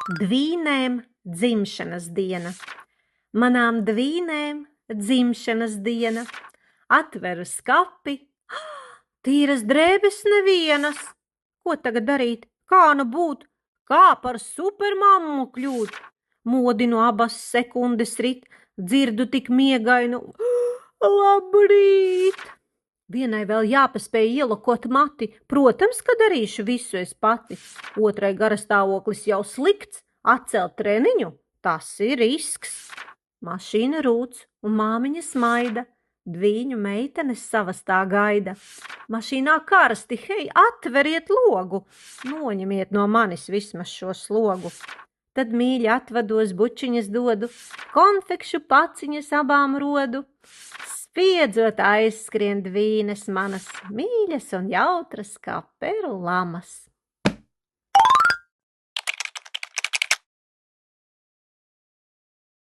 Dvīnēm dzimšanas diena. Manām dvīnēm dzimšanas diena. Atveru skapi. Tīras drēbes nevienas. Ko tagad darīt? Kā nu būt? Kā par supermammu kļūt? Modinu abas sekundes rit, dzirdu tik miegainu. Labrīt! Vienai vēl jāpaspēj ielokot mati. Protams, ka darīšu visu es pati. Otrai garastāvoklis jau slikts. Atcelt treniņu? Tas ir risks. Mašīna rūc un māmiņa smaida. Dvīņu meitenes savastā gaida. Mašīnā karsti, hei, atveriet logu. Noņemiet no manis vismaz šo slogu. Tad mīļi atvados, bučiņas dodu, konfekšu paciņas abām rodu. Spiedzot aizskrien dvīnes manas, mīļas un jautras kā peru lamas.